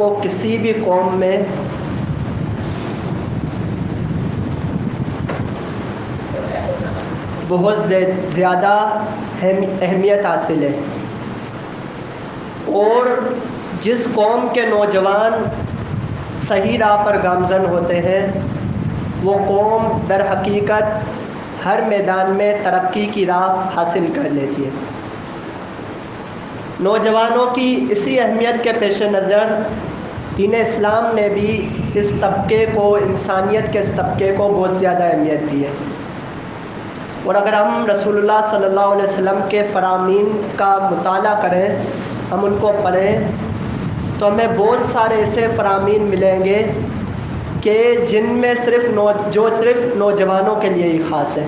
کو کسی بھی قوم میں بہت زیادہ اہمیت حاصل ہے، اور جس قوم کے نوجوان صحیح راہ پر گامزن ہوتے ہیں وہ قوم در حقیقت ہر میدان میں ترقی کی راہ حاصل کر لیتی ہے۔ نوجوانوں کی اسی اہمیت کے پیش نظر دین اسلام نے بھی اس طبقے کو، انسانیت کے اس طبقے کو بہت زیادہ اہمیت دی ہے، اور اگر ہم رسول اللہ صلی اللہ علیہ وسلم کے فرامین کا مطالعہ کریں، ہم ان کو پڑھیں، تو ہمیں بہت سارے ایسے فرامین ملیں گے کہ جن میں صرف نوجوانوں کے لیے ہی خاص ہے۔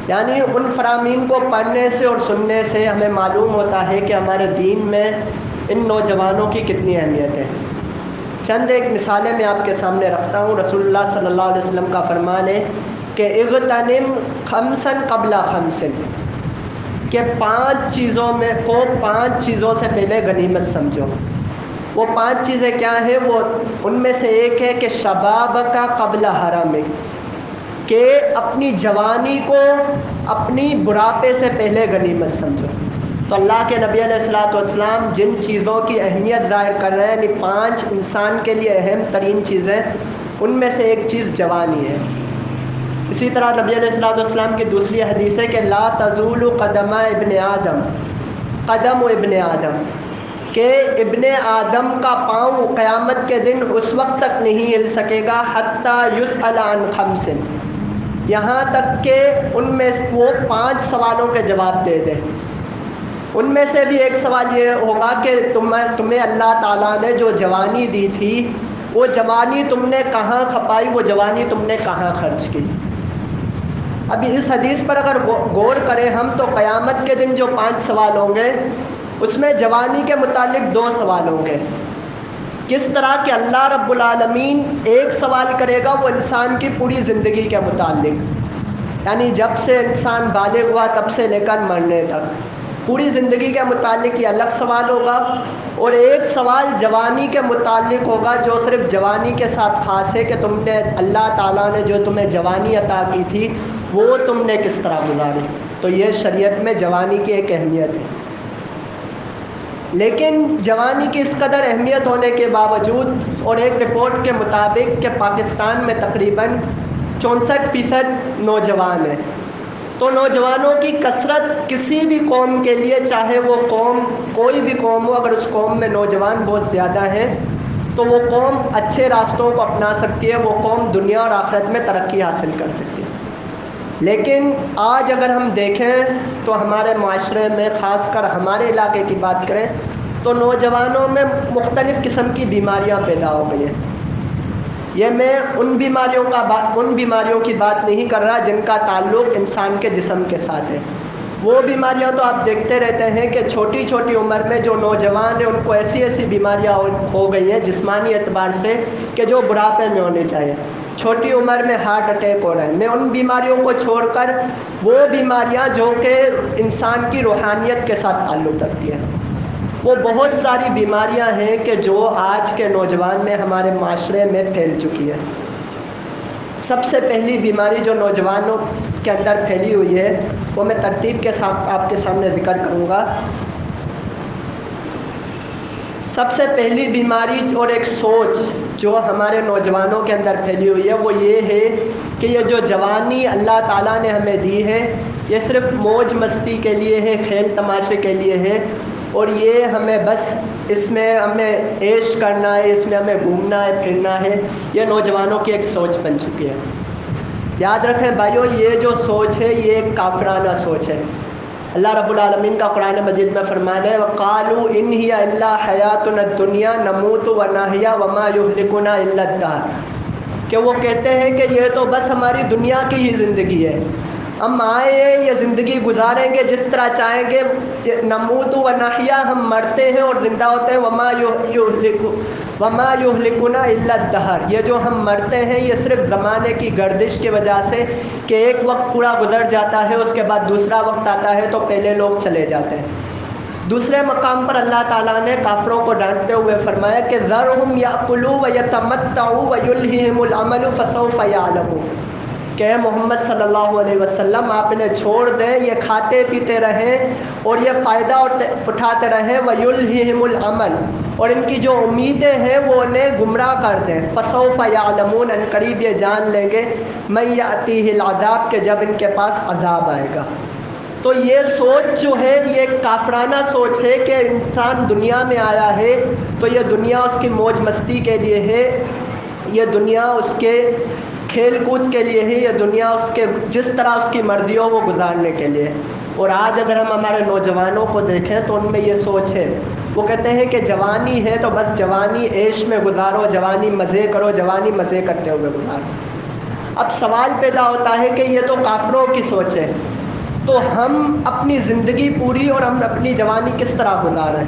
یعنی ان فرامین کو پڑھنے سے اور سننے سے ہمیں معلوم ہوتا ہے کہ ہمارے دین میں ان نوجوانوں کی کتنی اہمیت ہے۔ چند ایک مثالیں میں آپ کے سامنے رکھتا ہوں۔ رسول اللہ صلی اللہ علیہ وسلم کا فرمان ہے کہ اغتنم خمسا قبل خمس، کہ 5 چیزوں سے پہلے غنیمت سمجھو۔ وہ 5 چیزیں کیا ہیں؟ وہ ان میں سے ایک ہے کہ شباب کا قبل حرمک، کہ اپنی جوانی کو اپنی بڑھاپے سے پہلے غنیمت سمجھو۔ تو اللہ کے نبی علیہ الصلوۃ والسلام جن چیزوں کی اہمیت ظاہر کر رہے ہیں، یعنی 5 انسان کے لیے اہم ترین چیزیں، ان میں سے ایک چیز جوانی ہے۔ اسی طرح نبی علیہ الصلوۃ والسلام کی دوسری حدیث ہے کہ لا تزول قدم ابن آدم، کہ ابن آدم کا پاؤں قیامت کے دن اس وقت تک نہیں ہل سکے گا حتیٰ یسأل عن خمس، یہاں تک کہ ان میں وہ 5 سوالوں کے جواب دے دے۔ ان میں سے بھی ایک سوال یہ ہوگا کہ تمہیں اللہ تعالیٰ نے جو جوانی دی تھی، وہ جوانی تم نے کہاں کھپائی، وہ جوانی تم نے کہاں خرچ کی۔ ابھی اس حدیث پر اگر غور کریں ہم، تو قیامت کے دن جو 5 سوال ہوں گے اس میں جوانی کے متعلق 2 سوال ہوں گے۔ کس طرح کہ اللہ رب العالمین ایک سوال کرے گا وہ انسان کی پوری زندگی کے متعلق، یعنی جب سے انسان بالغ ہوا تب سے لے کر مرنے تک پوری زندگی کے متعلق یہ الگ سوال ہوگا، اور ایک سوال جوانی کے متعلق ہوگا جو صرف جوانی کے ساتھ خاص ہے کہ تم نے، اللہ تعالیٰ نے جو تمہیں جوانی عطا کی تھی وہ تم نے کس طرح گزاری۔ تو یہ شریعت میں جوانی کی ایک اہمیت ہے۔ لیکن جوانی کی اس قدر اہمیت ہونے کے باوجود، اور ایک رپورٹ کے مطابق کہ پاکستان میں تقریباً 64% نوجوان ہیں، تو نوجوانوں کی کثرت کسی بھی قوم کے لیے، چاہے وہ قوم کوئی بھی قوم ہو، اگر اس قوم میں نوجوان بہت زیادہ ہیں تو وہ قوم اچھے راستوں کو اپنا سکتی ہے، وہ قوم دنیا اور آخرت میں ترقی حاصل کر سکتی ہے۔ لیکن آج اگر ہم دیکھیں تو ہمارے معاشرے میں، خاص کر ہمارے علاقے کی بات کریں تو نوجوانوں میں مختلف قسم کی بیماریاں پیدا ہو گئی ہیں۔ یہ میں ان بیماریوں کی بات نہیں کر رہا جن کا تعلق انسان کے جسم کے ساتھ ہے۔ وہ بیماریاں تو آپ دیکھتے رہتے ہیں کہ چھوٹی چھوٹی عمر میں جو نوجوان ہیں ان کو ایسی بیماریاں ہو گئی ہیں جسمانی اعتبار سے کہ جو بڑھاپے میں ہونی چاہیے۔ چھوٹی عمر میں ہارٹ اٹیک ہو رہے ہیں۔ میں ان بیماریوں کو چھوڑ کر وہ بیماریاں جو کہ انسان کی روحانیت کے ساتھ تعلق رکھتی ہیں، وہ بہت ساری بیماریاں ہیں کہ جو آج کے نوجوان میں ہمارے معاشرے میں پھیل چکی ہے۔ سب سے پہلی بیماری جو نوجوانوں کے اندر پھیلی ہوئی ہے وہ میں ترتیب کے ساتھ آپ کے سامنے ذکر کروں گا۔ سب سے پہلی بیماری اور ایک سوچ جو ہمارے نوجوانوں کے اندر پھیلی ہوئی ہے وہ یہ ہے کہ یہ جو جوانی اللہ تعالیٰ نے ہمیں دی ہے یہ صرف موج مستی کے لیے ہے، کھیل تماشے کے لیے ہے، اور یہ ہمیں بس اس میں ہمیں عیش کرنا ہے، اس میں ہمیں گھومنا ہے، پھرنا ہے۔ یہ نوجوانوں کی ایک سوچ بن چکی ہے۔ یاد رکھیں بھائیو، یہ جو سوچ ہے یہ ایک کافرانہ سوچ ہے۔ اللہ رب العالمین کا قرآن مجید میں فرمان ہے وَقَالُوا إِنْ هِيَ إِلَّا حَيَاتُنَا الدُّنْيَا نَمُوتُ وَنَحْيَا وَمَا يُهْلِكُنَا إِلَّا الدَّهْرُ، کہ وہ کہتے ہیں کہ یہ تو بس ہماری دنیا کی ہی زندگی ہے، ہم آئے ہیں یہ زندگی گزاریں گے جس طرح چاہیں گے، نموت و نحیا، ہم مرتے ہیں اور زندہ ہوتے ہیں، وما یہلکنا الا الدہر، یہ جو ہم مرتے ہیں یہ صرف زمانے کی گردش کی وجہ سے کہ ایک وقت پورا گزر جاتا ہے، اس کے بعد دوسرا وقت آتا ہے تو پہلے لوگ چلے جاتے ہیں۔ دوسرے مقام پر اللہ تعالیٰ نے کافروں کو ڈانٹتے ہوئے فرمایا کہ ذرہم یأکلوا ویتمتعوا ویلہہم العمل فسوف یعلمون، کہ اے محمد صلی اللہ علیہ وسلم آپ انہیں چھوڑ دیں، یہ کھاتے پیتے رہیں اور یہ فائدہ اٹھاتے رہیں، ویلہہم العمل، اور ان کی جو امیدیں ہیں وہ انہیں گمراہ کر دیں، فسوف یعلمون، ان قریب یہ جان لیں گے، من یأتیہ العذاب، کہ جب ان کے پاس عذاب آئے گا۔ تو یہ سوچ جو ہے یہ ایک کافرانہ سوچ ہے کہ انسان دنیا میں آیا ہے تو یہ دنیا اس کی موج مستی کے لیے ہے، یہ دنیا اس کے کھیل کود کے لیے ہے، یہ دنیا اس کے جس طرح اس کی مرضی ہو وہ گزارنے کے لیے۔ اور آج اگر ہم ہمارے نوجوانوں کو دیکھیں تو ان میں یہ سوچ ہے، وہ کہتے ہیں کہ جوانی ہے تو بس جوانی عیش میں گزارو، جوانی مزے کرو، جوانی مزے کرتے ہوئے گزارو۔ اب سوال پیدا ہوتا ہے کہ یہ تو کافروں کی سوچ ہے، تو ہم اپنی زندگی پوری اور ہم اپنی جوانی کس طرح گزاریں؟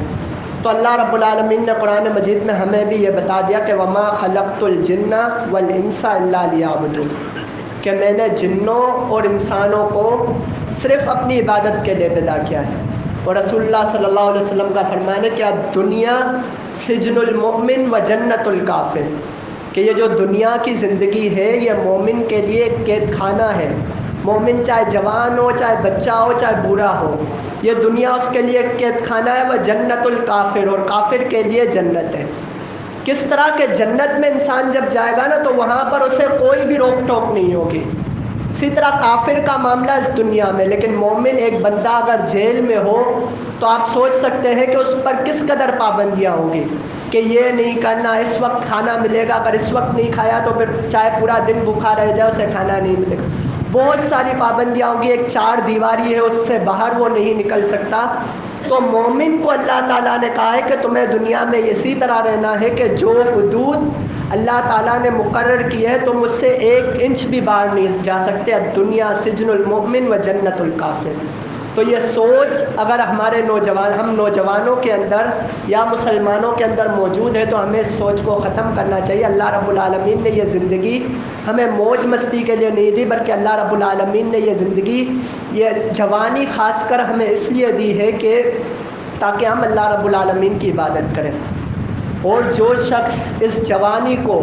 تو اللہ رب العالمین نے قرآن مجید میں ہمیں بھی یہ بتا دیا کہ وما خلقت الجن والانس الا لیعبدون، کہ میں نے جنوں اور انسانوں کو صرف اپنی عبادت کے لیے پیدا کیا ہے۔ اور رسول اللہ صلی اللہ علیہ وسلم کا فرمان ہے کہ دنیا سجن المؤمن و جنت الکافر، کہ یہ جو دنیا کی زندگی ہے یہ مومن کے لیے ایک قید خانہ ہے۔ مومن چاہے جوان ہو، چاہے بچہ ہو، چاہے بوڑھا ہو، یہ دنیا اس کے لیے ایک قید خانہ ہے، وہ جنت الکافر، اور کافر کے لیے جنت ہے۔ کس طرح کہ جنت میں انسان جب جائے گا نا تو وہاں پر اسے کوئی بھی روک ٹوک نہیں ہوگی۔ اسی طرح کافر کا معاملہ اس دنیا میں، لیکن مومن ایک بندہ اگر جیل میں ہو تو آپ سوچ سکتے ہیں کہ اس پر کس قدر پابندیاں ہوں گی کہ یہ نہیں کرنا، اس وقت کھانا ملے گا، اگر اس وقت نہیں کھایا تو پھر چاہے پورا دن بھوکا رہ جائے اسے کھانا نہیں ملے گا، بہت ساری پابندیاں ہوں گی، ایک چار دیواری ہے اس سے باہر وہ نہیں نکل سکتا۔ تو مومن کو اللہ تعالیٰ نے کہا ہے کہ تمہیں دنیا میں اسی طرح رہنا ہے کہ جو حدود اللہ تعالیٰ نے مقرر کی ہے تم اس سے 1 انچ بھی باہر نہیں جا سکتے۔ الدنیا سجن المؤمن و جنت الکافر۔ تو یہ سوچ اگر ہمارے ہم نوجوانوں کے اندر یا مسلمانوں کے اندر موجود ہے تو ہمیں اس سوچ کو ختم کرنا چاہیے۔ اللہ رب العالمین نے یہ زندگی ہمیں موج مستی کے لیے نہیں دی، بلکہ اللہ رب العالمین نے یہ زندگی، یہ جوانی خاص کر ہمیں اس لیے دی ہے کہ تاکہ ہم اللہ رب العالمین کی عبادت کریں۔ اور جو شخص اس جوانی کو،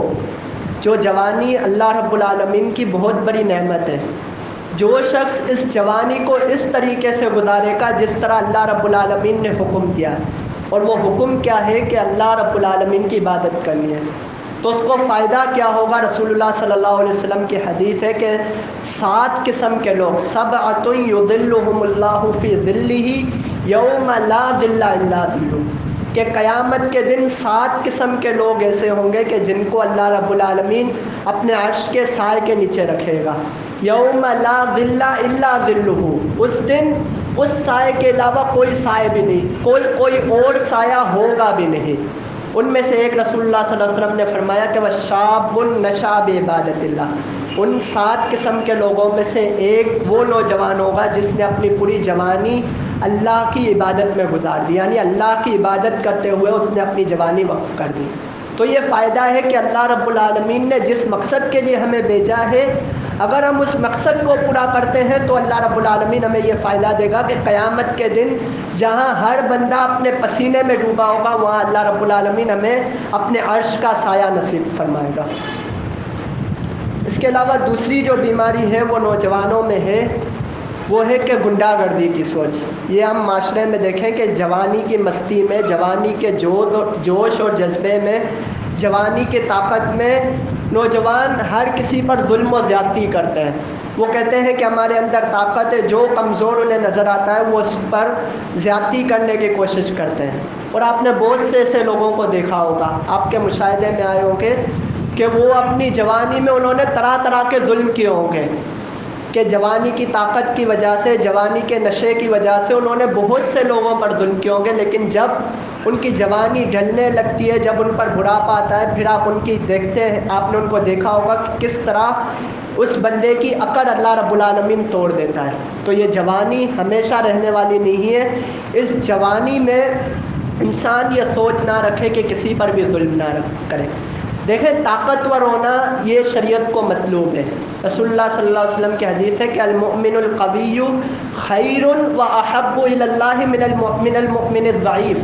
جو جوانی اللہ رب العالمین کی بہت بڑی نعمت ہے، جو شخص اس جوانی کو اس طریقے سے گزارے گا جس طرح اللہ رب العالمین نے حکم دیا، اور وہ حکم کیا ہے کہ اللہ رب العالمین کی عبادت کرنی ہے، تو اس کو فائدہ کیا ہوگا؟ رسول اللہ صلی اللہ علیہ وسلم کی حدیث ہے کہ 7 قسم کے لوگ، سبعۃ یظلھم اللہ فی ظلہ یوم لا ظل الا ظلہ، کہ قیامت کے دن 7 قسم کے لوگ ایسے ہوں گے کہ جن کو اللہ رب العالمین اپنے عرش کے سائے کے نیچے رکھے گا۔ یوم لا ظل الا ظلہ، اس دن اس سائے کے علاوہ کوئی سائے بھی نہیں، کوئی اور سایہ ہوگا بھی نہیں۔ ان میں سے ایک رسول اللہ صلی اللہ علیہ وسلم نے فرمایا کہ وہ شاب نشا بعبادت اللہ، ان 7 قسم کے لوگوں میں سے ایک وہ نوجوان ہوگا جس نے اپنی پوری جوانی اللہ کی عبادت میں گزار دی، یعنی اللہ کی عبادت کرتے ہوئے اس نے اپنی جوانی وقف کر دی۔ تو یہ فائدہ ہے کہ اللہ رب العالمین نے جس مقصد کے لیے ہمیں بھیجا ہے، اگر ہم اس مقصد کو پورا کرتے ہیں تو اللہ رب العالمین ہمیں یہ فائدہ دے گا کہ قیامت کے دن جہاں ہر بندہ اپنے پسینے میں ڈوبا ہوگا وہاں اللہ رب العالمین ہمیں اپنے عرش کا سایہ نصیب فرمائے گا۔ اس کے علاوہ دوسری جو بیماری ہے وہ نوجوانوں میں ہے، وہ ہے کہ غنڈہ گردی کی سوچ۔ یہ ہم معاشرے میں دیکھیں کہ جوانی کی مستی میں، جوانی کے جوش اور جذبے میں، جوانی کی طاقت میں نوجوان ہر کسی پر ظلم و زیادتی کرتے ہیں۔ وہ کہتے ہیں کہ ہمارے اندر طاقت ہے، جو کمزور انہیں نظر آتا ہے وہ اس پر زیادتی کرنے کی کوشش کرتے ہیں۔ اور آپ نے بہت سے ایسے لوگوں کو دیکھا ہوگا، آپ کے مشاہدے میں آئے ہوں گے کہ وہ اپنی جوانی میں انہوں نے طرح طرح کے ظلم کیے ہوں گے، کہ جوانی کی طاقت کی وجہ سے، جوانی کے نشے کی وجہ سے انہوں نے بہت سے لوگوں پر ظلم کیے ہوں گے، لیکن جب ان کی جوانی ڈھلنے لگتی ہے، جب ان پر بڑھاپا آتا ہے، پھر آپ ان کی دیکھتے ہیں، آپ نے ان کو دیکھا ہوگا کہ کس طرح اس بندے کی اکڑ اللہ رب العالمین توڑ دیتا ہے۔ تو یہ جوانی ہمیشہ رہنے والی نہیں ہے۔ اس جوانی میں انسان یہ سوچ نہ رکھے کہ کسی پر بھی ظلم نہ کرے، دیکھیں طاقتور ہونا یہ شریعت کو مطلوب ہے. رسول اللہ صلی اللہ علیہ وسلم کی حدیث ہے کہ المؤمن القوی خیر و احب الی اللہ من المؤمن الضعیف،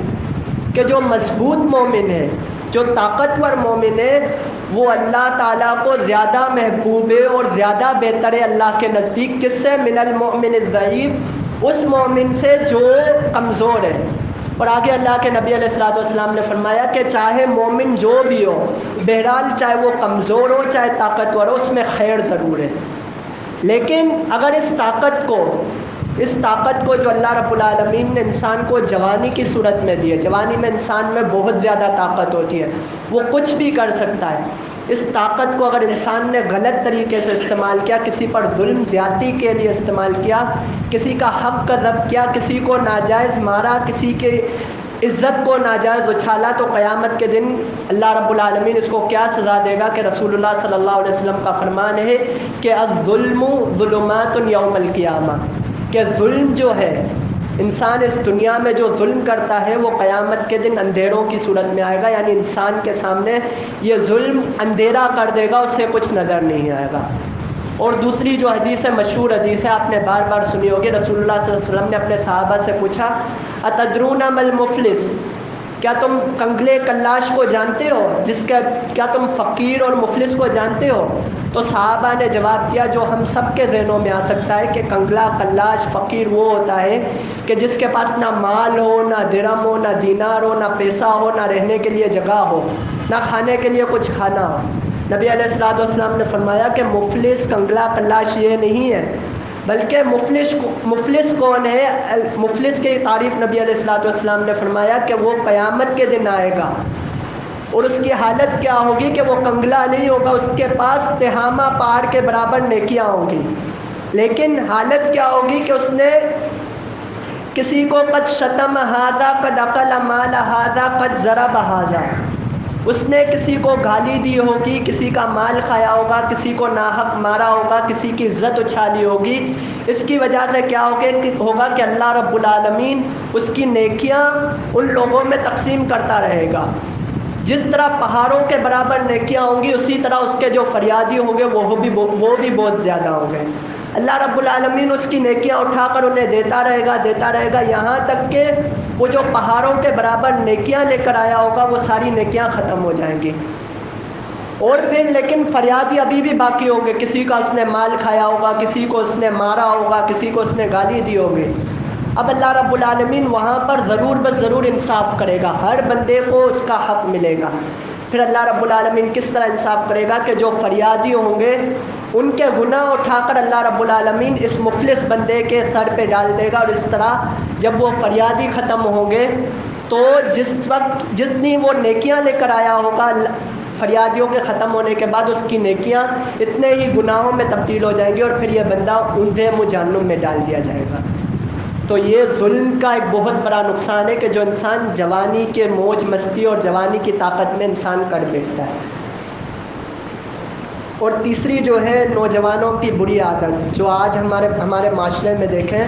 کہ جو مضبوط مومن ہے، جو طاقتور مومن ہے، وہ اللہ تعالیٰ کو زیادہ محبوب ہے اور زیادہ بہتر ہے اللہ کے نزدیک. کس سے؟ من المؤمن الضعیف، اس مومن سے جو کمزور ہے. اور آگے اللہ کے نبی علیہ الصلوۃ والسلام نے فرمایا کہ چاہے مومن جو بھی ہو، بہرحال چاہے وہ کمزور ہو چاہے طاقتور ہو، اس میں خیر ضرور ہے. لیکن اگر اس طاقت کو جو اللہ رب العالمین نے انسان کو جوانی کی صورت میں دی ہے، جوانی میں انسان میں بہت زیادہ طاقت ہوتی ہے، وہ کچھ بھی کر سکتا ہے. اس طاقت کو اگر انسان نے غلط طریقے سے استعمال کیا، کسی پر ظلم زیادتی کے لیے استعمال کیا، کسی کا حق کا ضبط کیا، کسی کو ناجائز مارا، کسی کی عزت کو ناجائز اچھالا، تو قیامت کے دن اللہ رب العالمین اس کو کیا سزا دے گا؟ کہ رسول اللہ صلی اللہ علیہ وسلم کا فرمان ہے کہ الظلم ظلمات یوم القیامہ، کہ ظلم جو ہے، انسان اس دنیا میں جو ظلم کرتا ہے وہ قیامت کے دن اندھیروں کی صورت میں آئے گا. یعنی انسان کے سامنے یہ ظلم اندھیرا کر دے گا، اسے کچھ نظر نہیں آئے گا. اور دوسری جو حدیث ہے، مشہور حدیث ہے، آپ نے بار بار سنی ہوگی. رسول اللہ صلی اللہ علیہ وسلم نے اپنے صحابہ سے پوچھا اتدرون ما المفلس، کیا تم کنگلے کلاش کو جانتے ہو؟ کیا تم فقیر اور مفلس کو جانتے ہو؟ تو صحابہ نے جواب دیا جو ہم سب کے ذہنوں میں آ سکتا ہے کہ کنگلا کلاش فقیر وہ ہوتا ہے کہ جس کے پاس نہ مال ہو، نہ درہم ہو، نہ دینار ہو، نہ پیسہ ہو، نہ رہنے کے لیے جگہ ہو، نہ کھانے کے لیے کچھ کھانا ہو. نبی علیہ الصلوۃ والسلام نے فرمایا کہ مفلس کنگلا کلاش یہ نہیں ہے، بلکہ مفلس کون ہے؟ مفلس کی تعریف نبی علیہ الصلوۃ والسلام نے فرمایا کہ وہ قیامت کے دن آئے گا اور اس کی حالت کیا ہوگی کہ وہ کنگلا نہیں ہوگا، اس کے پاس تہامہ پہاڑ کے برابر نیکیاں ہوں گی، لیکن حالت کیا ہوگی کہ اس نے کسی کو قد شتم ھذا قد اکل مال ھذا قد ضرب ھذا، اس نے کسی کو گالی دی ہوگی، کسی کا مال کھایا ہوگا، کسی کو ناحق مارا ہوگا، کسی کی عزت اچھالی ہوگی. اس کی وجہ سے کیا ہوگا کہ اللہ رب العالمین اس کی نیکیاں ان لوگوں میں تقسیم کرتا رہے گا. جس طرح پہاڑوں کے برابر نیکیاں ہوں گی، اسی طرح اس کے جو فریادی ہوں گے وہ بھی بہت زیادہ ہوں گے. اللہ رب العالمین اس کی نیکیاں اٹھا کر انہیں دیتا رہے گا یہاں تک کہ وہ جو پہاڑوں کے برابر نیکیاں لے کر آیا ہوگا وہ ساری نیکیاں ختم ہو جائیں گی. اور پھر لیکن فریادی ابھی بھی باقی ہوں گے، کسی کا اس نے مال کھایا ہوگا، کسی کو اس نے مارا ہوگا، کسی کو اس نے گالی دی ہوگی. اب اللہ رب العالمین وہاں پر ضرور انصاف کرے گا، ہر بندے کو اس کا حق ملے گا. پھر اللہ رب العالمین کس طرح انصاف کرے گا کہ جو فریادی ہوں گے ان کے گناہ اٹھا کر اللہ رب العالمین اس مفلس بندے کے سر پہ ڈال دے گا. اور اس طرح جب وہ فریادی ختم ہوں گے تو جس وقت جتنی وہ نیکیاں لے کر آیا ہوگا، فریادیوں کے ختم ہونے کے بعد اس کی نیکیاں اتنے ہی گناہوں میں تبدیل ہو جائیں گی اور پھر یہ بندہ اندھے منہ جہنم میں ڈال دیا جائے گا. تو یہ ظلم کا ایک بہت بڑا نقصان ہے کہ جو انسان جوانی کے موج مستی اور جوانی کی طاقت میں انسان کر بیٹھتا ہے. اور تیسری جو ہے نوجوانوں کی بری عادت جو آج ہمارے معاشرے میں دیکھیں،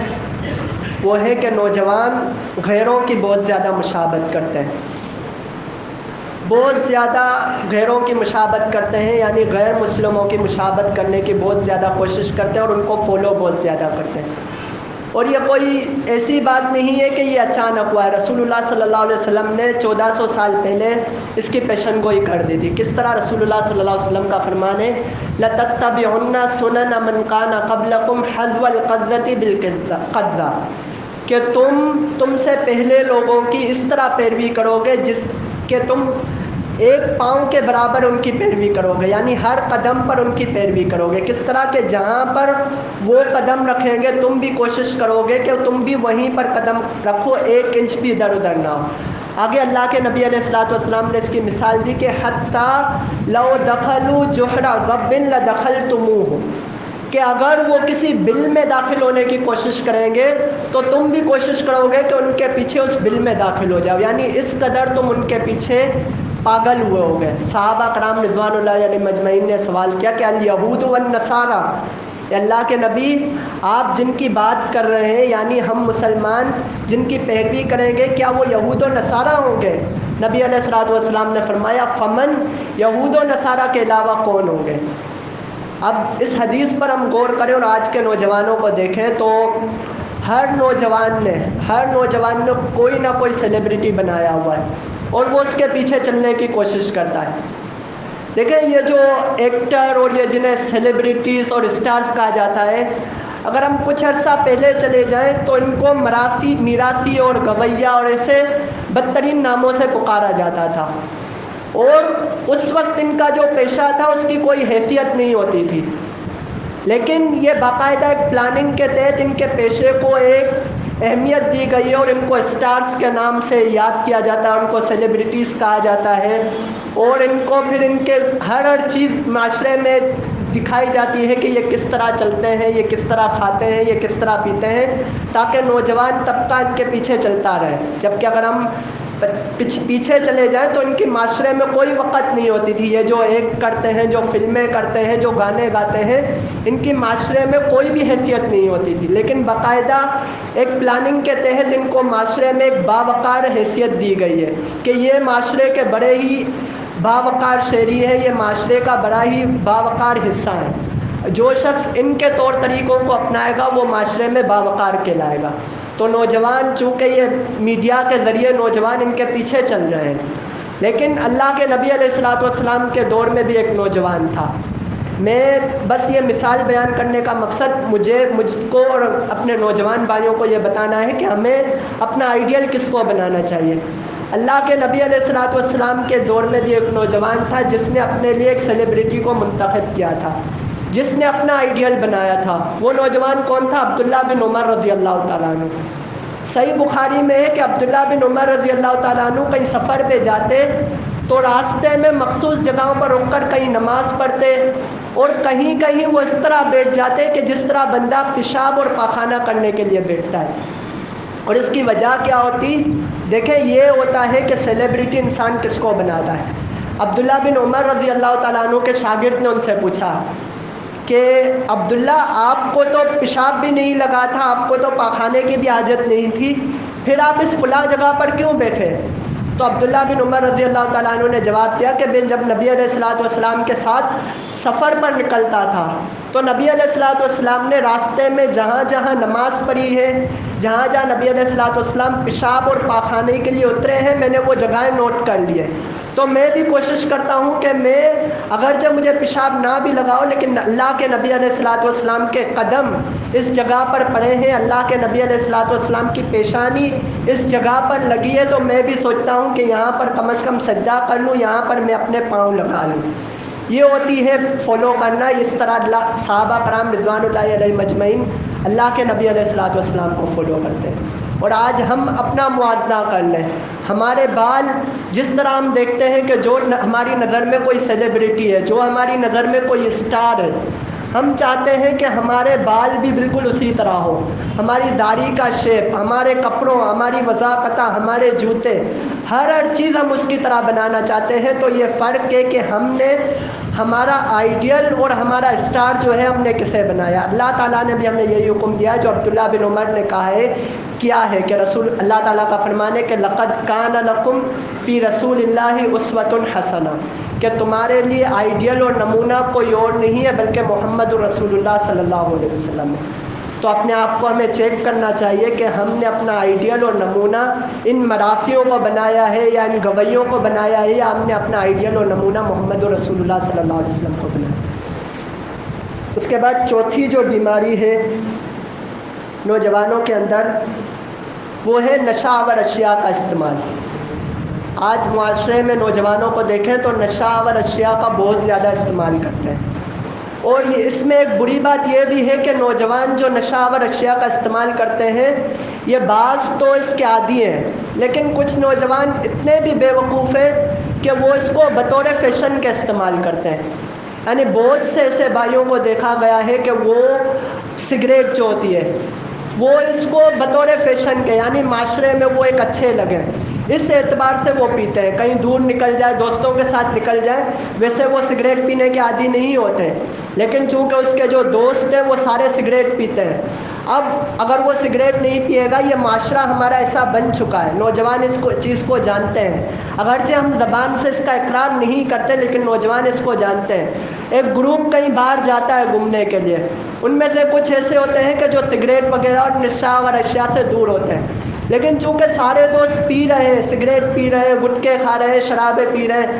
وہ ہے کہ نوجوان غیروں کی بہت زیادہ مشابہت کرتے ہیں، بہت زیادہ غیروں کی مشابہت کرتے ہیں، یعنی غیر مسلموں کی مشابہت کرنے کی بہت زیادہ کوشش کرتے ہیں اور ان کو فالو بہت زیادہ کرتے ہیں. اور یہ کوئی ایسی بات نہیں ہے کہ یہ اچانک ہوا ہے. رسول اللہ صلی اللہ علیہ وسلم نے 1400 سال پہلے اس کی پیشن گوئی کر دی تھی. کس طرح؟ رسول اللہ صلی اللہ علیہ وسلم کا فرمان ہے لَتَتَّبِعُنَّ سُنَنَ مَنْ كَانَ قَبْلَكُمْ حَذْوَ الْقَذَّةِ بِالْقَذَّةِ، کہ تم سے پہلے لوگوں کی اس طرح پیروی کرو گے جس کہ تم ایک پاؤں کے برابر ان کی پیروی کرو گے، یعنی ہر قدم پر ان کی پیروی کرو گے. کس طرح کہ جہاں پر وہ قدم رکھیں گے تم بھی کوشش کرو گے کہ تم بھی وہیں پر قدم رکھو، 1 انچ بھی ادھر ادھر نہ ہو. آگے اللہ کے نبی علیہ الصلوۃ والسلام نے اس کی مثال دی کہ حتی لو دخلوا جحر رب لدخلتموہ، کہ اگر وہ کسی بل میں داخل ہونے کی کوشش کریں گے تو تم بھی کوشش کرو گے کہ ان کے پیچھے اس بل میں داخل ہو جاؤ، یعنی اس قدر تم ان کے پیچھے پاگل ہوئے ہو گئے. صحابہ کرام رضوان اللہ علیہ مجمعین نے سوال کیا کہ الیہود والنصارى، اللہ کے نبی آپ جن کی بات کر رہے ہیں یعنی ہم مسلمان جن کی پیروی کریں گے، کیا وہ یہود و نصارہ ہوں گے؟ نبی علیہ الصلوۃ والسلام نے فرمایا فمن، یہود و نصارہ کے علاوہ کون ہوں گے؟ اب اس حدیث پر ہم غور کریں اور آج کے نوجوانوں کو دیکھیں تو ہر نوجوان نے کوئی نہ کوئی سیلیبریٹی بنایا ہوا ہے اور وہ اس کے پیچھے چلنے کی کوشش کرتا ہے۔ دیکھیں یہ جو ایکٹر اور یہ جنہیں سیلیبریٹیز اور اسٹارز کہا جاتا ہے، اگر ہم کچھ عرصہ پہلے چلے جائیں تو ان کو میراثی اور گویہ اور ایسے بدترین ناموں سے پکارا جاتا تھا، اور اس وقت ان کا جو پیشہ تھا اس کی کوئی حیثیت نہیں ہوتی تھی، لیکن یہ باقاعدہ ایک پلاننگ کے تحت ان کے پیشے کو ایک اہمیت دی گئی ہے اور ان کو اسٹارز کے نام سے یاد کیا جاتا ہے، ان کو سیلیبریٹیز کہا جاتا ہے، اور ان کو پھر ان کے ہر چیز معاشرے میں دکھائی جاتی ہے کہ یہ کس طرح چلتے ہیں، یہ کس طرح کھاتے ہیں، یہ کس طرح پیتے ہیں، تاکہ نوجوان طبقہ ان کے پیچھے چلتا رہے۔ جبکہ اگر ہم پیچھے چلے جائیں تو ان کی معاشرے میں کوئی وقت نہیں ہوتی تھی، یہ جو ایکٹ کرتے ہیں، جو فلمیں کرتے ہیں، جو گانے گاتے ہیں، ان کی معاشرے میں کوئی بھی حیثیت نہیں ہوتی تھی، لیکن باقاعدہ ایک پلاننگ کے تحت ان کو معاشرے میں ایک باوقار حیثیت دی گئی ہے کہ یہ معاشرے کے بڑے ہی باوقار شہری ہے، یہ معاشرے کا بڑا ہی باوقار حصہ ہے، جو شخص ان کے طور طریقوں کو اپنائے گا وہ معاشرے میں باوقار کہلائے گا۔ تو نوجوان، چونکہ یہ میڈیا کے ذریعے نوجوان ان کے پیچھے چل رہے ہیں، لیکن اللہ کے نبی علیہ الصلوۃ والسلام کے دور میں بھی ایک نوجوان تھا۔ میں بس یہ مثال بیان کرنے کا مقصد مجھ کو اور اپنے نوجوان بھائیوں کو یہ بتانا ہے کہ ہمیں اپنا آئیڈیل کس کو بنانا چاہیے۔ اللہ کے نبی علیہ الصلوۃ والسلام کے دور میں بھی ایک نوجوان تھا جس نے اپنے لیے ایک سیلیبریٹی کو منتخب کیا تھا، جس نے اپنا آئیڈیل بنایا تھا۔ وہ نوجوان کون تھا؟ عبداللہ بن عمر رضی اللہ تعالیٰ عنہ۔ صحیح بخاری میں ہے کہ عبداللہ بن عمر رضی اللہ تعالیٰ عنہ کہیں سفر پہ جاتے تو راستے میں مخصوص جگہوں پر رک کر کہیں نماز پڑھتے اور کہیں وہ اس طرح بیٹھ جاتے کہ جس طرح بندہ پیشاب اور پاخانہ کرنے کے لیے بیٹھتا ہے۔ اور اس کی وجہ کیا ہوتی؟ دیکھیں یہ ہوتا ہے کہ سیلیبریٹی انسان کس کو بناتا ہے۔ عبداللہ بن عمر رضی اللہ تعالیٰ عنہ کے شاگرد نے ان سے پوچھا کہ عبداللہ آپ کو تو پیشاب بھی نہیں لگا تھا، آپ کو تو پاخانے کی بھی حاجت نہیں تھی، پھر آپ اس فلاں جگہ پر کیوں بیٹھے؟ تو عبداللہ بن عمر رضی اللہ تعالیٰ عنہ نے جواب دیا کہ میں جب نبی علیہ الصلوۃ والسلام کے ساتھ سفر پر نکلتا تھا تو نبی علیہ الصلوۃ والسلام نے راستے میں جہاں جہاں نماز پڑھی ہے، جہاں جہاں نبی علیہ الصلوۃ والسلام پیشاب اور پاخانے کے لیے اترے ہیں، میں نے وہ جگہیں نوٹ کر لی ہیں۔ تو میں بھی کوشش کرتا ہوں کہ میں اگرچہ مجھے پیشاب نہ بھی لگاؤ لیکن اللہ کے نبی علیہ الصلوۃ والسلام کے قدم اس جگہ پر پڑے ہیں، اللہ کے نبی علیہ الصلوۃ والسلام کی پیشانی اس جگہ پر لگی ہے، تو میں بھی سوچتا ہوں کہ یہاں پر کم از کم سجدہ کر لوں، یہاں پر میں اپنے پاؤں لگا لوں۔ یہ ہوتی ہے فالو کرنا۔ اس طرح صحابہ کرام رضوان اللہ علیہ مجمعین اللہ کے نبی علیہ الصلوۃ والسلام کو فالو کرتے ہیں۔ اور آج ہم اپنا موازنہ کر لیں، ہمارے بال جس طرح ہم دیکھتے ہیں کہ جو ہماری نظر میں کوئی سیلیبریٹی ہے، جو ہماری نظر میں کوئی اسٹار ہے، ہم چاہتے ہیں کہ ہمارے بال بھی بالکل اسی طرح ہو، ہماری داڑھی کا شیپ، ہمارے کپڑوں، ہماری وضاحت، ہمارے جوتے، ہر چیز ہم اس کی طرح بنانا چاہتے ہیں۔ تو یہ فرق ہے کہ ہم نے ہمارا آئیڈیل اور ہمارا اسٹار جو ہے ہم نے کسے بنایا۔ اللہ تعالیٰ نے بھی ہمیں یہی حکم دیا جو عبداللہ بن عمر نے کہا ہے، کیا ہے کہ اللہ تعالیٰ کا فرمان ہے کہ لقد کان لکم فی رسول اللہ اسوۃ حسنہ، کہ تمہارے لیے آئیڈیل اور نمونہ کوئی اور نہیں ہے بلکہ محمد رسول اللہ صلی اللہ علیہ وسلم ہے۔ تو اپنے آپ کو ہمیں چیک کرنا چاہیے کہ ہم نے اپنا آئیڈیل اور نمونہ ان مراسیوں کو بنایا ہے یا ان گویوں کو بنایا ہے، یا ہم نے اپنا آئیڈیل اور نمونہ محمد رسول اللہ صلی اللہ علیہ وسلم کو بنایا۔ اس کے بعد چوتھی جو بیماری ہے نوجوانوں کے اندر، وہ ہے نشہ آور اشیاء کا استعمال۔ آج معاشرے میں نوجوانوں کو دیکھیں تو نشہ آور اشیاء کا بہت زیادہ استعمال کرتے ہیں، اور اس میں ایک بری بات یہ بھی ہے کہ نوجوان جو نشہ آور اشیاء کا استعمال کرتے ہیں، یہ بعض تو اس کے عادی ہیں، لیکن کچھ نوجوان اتنے بھی بے وقوف ہیں کہ وہ اس کو بطور فیشن کے استعمال کرتے ہیں۔ یعنی بہت سے ایسے بھائیوں کو دیکھا گیا ہے کہ وہ سگریٹ جو ہوتی ہے وہ اس کو بطور فیشن کے، یعنی معاشرے میں وہ ایک اچھے لگیں، اس اعتبار سے وہ پیتے ہیں۔ کہیں دور نکل جائے، دوستوں کے ساتھ نکل جائے، ویسے وہ سگریٹ پینے کے عادی نہیں ہوتے، لیکن چونکہ اس کے جو دوست ہیں وہ سارے سگریٹ پیتے ہیں۔ اب اگر وہ سگریٹ نہیں پیے گا، یہ معاشرہ ہمارا ایسا بن چکا ہے، نوجوان اس چیز کو جانتے ہیں، اگرچہ ہم زبان سے اس کا اقرار نہیں کرتے لیکن نوجوان اس کو جانتے ہیں۔ ایک گروپ کہیں باہر جاتا ہے گھومنے کے لیے، ان میں سے کچھ ایسے ہوتے ہیں کہ جو سگریٹ وغیرہ اور نشہ اور اشیاء سے دور ہوتے ہیں، لیکن چونکہ سارے دوست پی رہے ہیں، سگریٹ پی رہے ہیں، گٹکے کھا رہے ہیں، شرابیں پی رہے ہیں،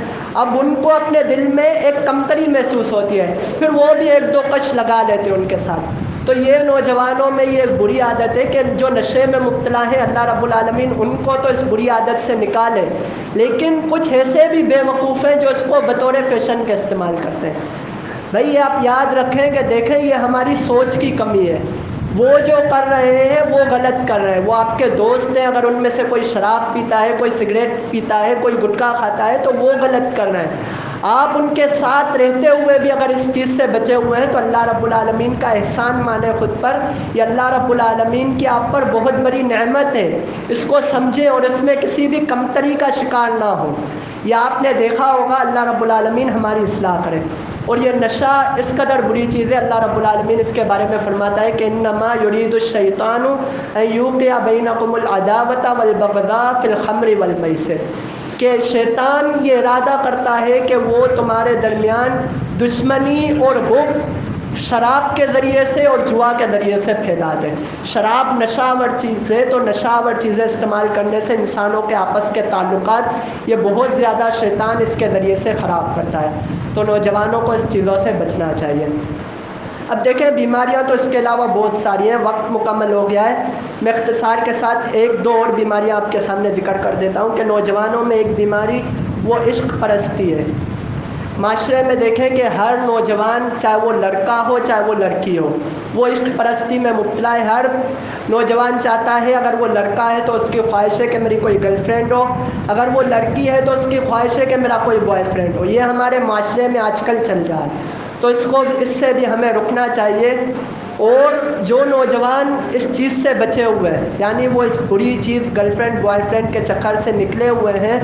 اب ان کو اپنے دل میں ایک کمتری محسوس ہوتی ہے، پھر وہ بھی ایک دو کش لگا لیتے ہیں ان کے ساتھ۔ تو یہ نوجوانوں میں یہ ایک بری عادت ہے کہ جو نشے میں مبتلا ہیں، اللہ رب العالمین ان کو تو اس بری عادت سے نکالے، لیکن کچھ ایسے بھی بے وقوف ہیں جو اس کو بطور فیشن کے استعمال کرتے ہیں۔ بھائی یہ آپ یاد رکھیں کہ دیکھیں یہ ہماری سوچ کی کمی ہے، وہ جو کر رہے ہیں وہ غلط کر رہے ہیں، وہ آپ کے دوست ہیں، اگر ان میں سے کوئی شراب پیتا ہے، کوئی سگریٹ پیتا ہے، کوئی گٹکا کھاتا ہے تو وہ غلط کر رہے ہیں۔ آپ ان کے ساتھ رہتے ہوئے بھی اگر اس چیز سے بچے ہوئے ہیں تو اللہ رب العالمین کا احسان مانیں خود پر، یہ اللہ رب العالمین کی آپ پر بہت بڑی نعمت ہے، اس کو سمجھیں اور اس میں کسی بھی کمتری کا شکار نہ ہو۔ یہ آپ نے دیکھا ہوگا، اللہ رب العالمین ہماری اصلاح کرے۔ اور یہ نشہ اس قدر بری چیز ہے، اللہ رب العالمین اس کے بارے میں فرماتا ہے کہ انما یرید الشیطان ان یوقع بینکم العداوۃ والبغضاء فی الخمر والمیسر، کہ شیطان یہ ارادہ کرتا ہے کہ وہ تمہارے درمیان دشمنی اور بغض شراب کے ذریعے سے اور جوا کے ذریعے سے پھیلا دے۔ شراب نشہ آور چیز ہے، تو نشہ آور چیزیں استعمال کرنے سے انسانوں کے آپس کے تعلقات یہ بہت زیادہ شیطان اس کے ذریعے سے خراب کرتا ہے، تو نوجوانوں کو اس چیزوں سے بچنا چاہیے۔ اب دیکھیں بیماریاں تو اس کے علاوہ بہت ساری ہیں، وقت مکمل ہو گیا ہے، میں اختصار کے ساتھ ایک دو اور بیماریاں آپ کے سامنے ذکر کر دیتا ہوں کہ نوجوانوں میں ایک بیماری وہ عشق پرستی ہے۔ معاشرے میں دیکھیں کہ ہر نوجوان چاہے وہ لڑکا ہو چاہے وہ لڑکی ہو، وہ عشق پرستی میں مبتلا ہے۔ ہر نوجوان چاہتا ہے، اگر وہ لڑکا ہے تو اس کی خواہش ہے کہ میری کوئی گرل فرینڈ ہو، اگر وہ لڑکی ہے تو اس کی خواہش ہے کہ میرا کوئی بوائے فرینڈ ہو۔ یہ ہمارے معاشرے میں آج کل چل رہا ہے، تو اس سے بھی ہمیں رکنا چاہیے۔ اور جو نوجوان اس چیز سے بچے ہوئے ہیں، یعنی وہ اس بری چیز گرل فرینڈ بوائے فرینڈ کے چکر سے نکلے ہوئے ہیں،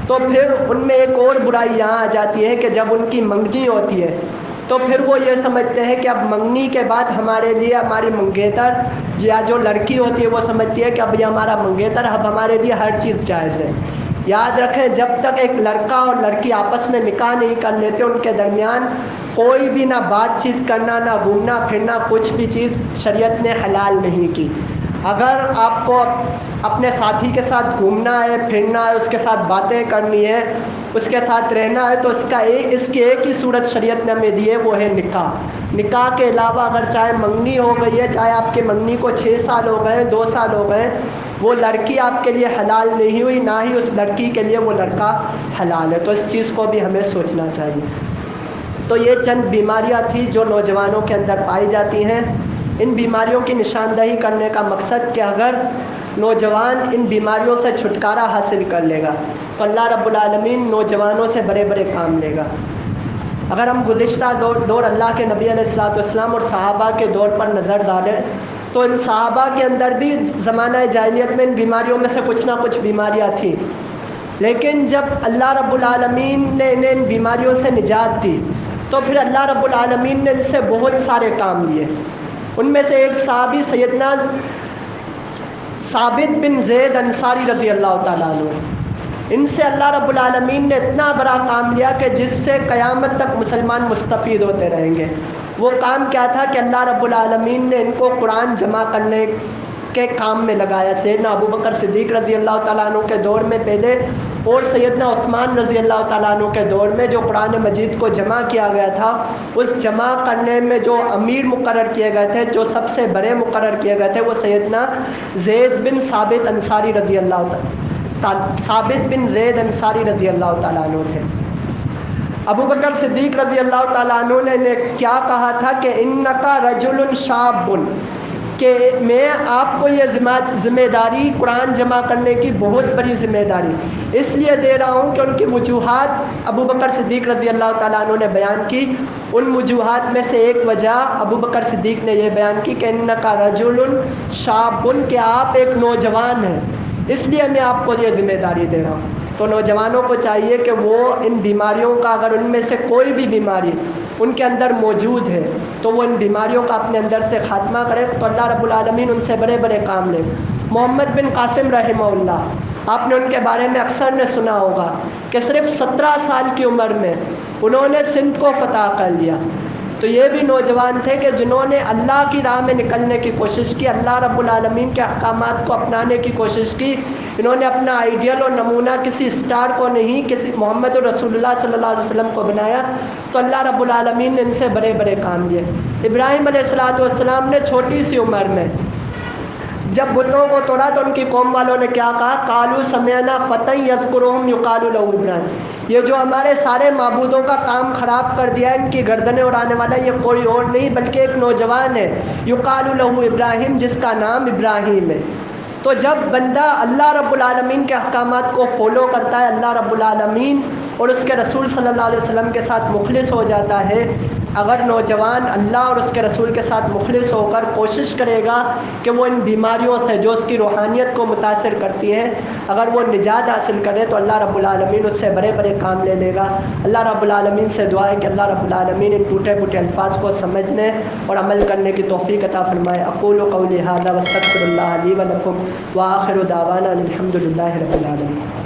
تو پھر ان میں ایک اور برائی یہاں آ جاتی ہے کہ جب ان کی منگنی ہوتی ہے تو پھر وہ یہ سمجھتے ہیں کہ اب منگنی کے بعد ہمارے لیے ہماری منگیتر یا جو لڑکی ہوتی ہے وہ سمجھتی ہے کہ اب یہ ہمارا منگیتر، اب ہمارے لیے ہر چیز جائز ہے۔ یاد رکھیں جب تک ایک لڑکا اور لڑکی آپس میں نکاح نہیں کر لیتے، ان کے درمیان کوئی بھی نہ بات چیت کرنا، نہ گھومنا پھرنا، کچھ بھی چیز شریعت نے حلال نہیں کی۔ اگر آپ کو اپنے ساتھی کے ساتھ گھومنا ہے، پھرنا ہے، اس کے ساتھ باتیں کرنی ہے، اس کے ساتھ رہنا ہے، تو اس کی ایک ہی صورت شریعت نے ہمیں دی ہے، وہ ہے نکاح۔ نکاح کے علاوہ اگر چاہے منگنی ہو گئی ہے، چاہے آپ کی منگنی کو 6 سال ہو گئے، 2 سال ہو گئے، وہ لڑکی آپ کے لیے حلال نہیں ہوئی، نہ ہی اس لڑکی کے لیے وہ لڑکا حلال ہے، تو اس چیز کو بھی ہمیں سوچنا چاہیے۔ تو یہ چند بیماریاں تھیں جو نوجوانوں کے اندر پائی جاتی ہیں۔ ان بیماریوں کی نشاندہی کرنے کا مقصد کہ اگر نوجوان ان بیماریوں سے چھٹکارا حاصل کر لے گا تو اللہ رب العالمین نوجوانوں سے بڑے بڑے کام لے گا۔ اگر ہم گزشتہ دور اللہ کے نبی علیہ الصلوۃ والسلام اور صحابہ کے دور پر نظر ڈالیں تو ان صحابہ کے اندر بھی زمانہ جاہلیت میں ان بیماریوں میں سے کچھ نہ کچھ بیماریاں تھیں، لیکن جب اللہ رب العالمین نے انہیں ان بیماریوں سے نجات دی تو پھر اللہ رب العالمین نے ان سے بہت سارے کام لیے۔ ان میں سے ایک صحابی سیدنا ثابت بن زید انصاری رضی اللہ تعالیٰ عنہ، ان سے اللہ رب العالمین نے اتنا بڑا کام لیا کہ جس سے قیامت تک مسلمان مستفید ہوتے رہیں گے۔ وہ کام کیا تھا کہ اللہ رب العالمین نے ان کو قرآن جمع کرنے کے کام میں لگایا۔ سیدنا ابو بکر صدیق رضی اللہ تعالیٰ عنہ کے دور میں پہلے اور سیدنا عثمان رضی اللہ تعالیٰ عنہ کے دور میں جو قرآن مجید کو جمع کیا گیا تھا، اس جمع کرنے میں جو امیر مقرر کیے گئے تھے، جو سب سے بڑے مقرر کیے گئے تھے، وہ سیدنا زید بن ثابت انصاری رضی اللہ تعالیٰ عنہ تھے۔ ابو بکر صدیق رضی اللہ تعالیٰ عنہ نے کیا کہا تھا کہ انکا رجل شاب، کہ میں آپ کو یہ ذمہ داری قرآن جمع کرنے کی بہت بڑی ذمہ داری اس لیے دے رہا ہوں کہ ان کی وجوہات ابو بکر صدیق رضی اللہ تعالیٰ عنہ نے بیان کی۔ ان وجوہات میں سے ایک وجہ ابو بکر صدیق نے یہ بیان کی کہ انکا رجل شاب، کہ آپ ایک نوجوان ہیں، اس لیے میں آپ کو یہ ذمہ داری دے رہا ہوں۔ تو نوجوانوں کو چاہیے کہ وہ ان بیماریوں کا، اگر ان میں سے کوئی بھی بیماری ان کے اندر موجود ہے تو وہ ان بیماریوں کا اپنے اندر سے خاتمہ کرے، تو اللہ رب العالمین ان سے بڑے بڑے کام لے۔ محمد بن قاسم رحمہ اللہ، آپ نے ان کے بارے میں اکثر نے سنا ہوگا کہ صرف 17 سال کی عمر میں انہوں نے سندھ کو فتح کر لیا۔ تو یہ بھی نوجوان تھے کہ جنہوں نے اللہ کی راہ میں نکلنے کی کوشش کی، اللہ رب العالمین کے احکامات کو اپنانے کی کوشش کی۔ انہوں نے اپنا آئیڈیل اور نمونہ کسی اسٹار کو نہیں، کسی محمد رسول اللہ صلی اللہ علیہ وسلم کو بنایا، تو اللہ رب العالمین نے ان سے بڑے بڑے کام لیے۔ ابراہیم علیہ السلام نے چھوٹی سی عمر میں جب بتوں کو توڑا تو ان کی قوم والوں نے کیا کہا؟ قالوا سمعنا فتى يذكرهم يقال له ابراہیم، یہ جو ہمارے سارے معبودوں کا کام خراب کر دیا ہے، ان کی گردنیں اڑانے والا یہ کوئی اور نہیں بلکہ ایک نوجوان ہے، يقال له ابراہیم، جس کا نام ابراہیم ہے۔ تو جب بندہ اللہ رب العالمین کے احکامات کو فالو کرتا ہے، اللہ رب العالمین اور اس کے رسول صلی اللہ علیہ وسلم کے ساتھ مخلص ہو جاتا ہے، اگر نوجوان اللہ اور اس کے رسول کے ساتھ مخلص ہو کر کوشش کرے گا کہ وہ ان بیماریوں سے جو اس کی روحانیت کو متاثر کرتی ہیں، اگر وہ نجات حاصل کرے تو اللہ رب العالمین اس سے بڑے بڑے کام لے لے گا۔ اللہ رب العالمین سے دعا ہے کہ اللہ رب العالمین ان ٹوٹے پھوٹے الفاظ کو سمجھنے اور عمل کرنے کی توفیق عطا فرمائے۔ اقول قولی ھذا واستغفر اللہ لی ولکم وآخر دعوانا الحمد للہ رب العالمین۔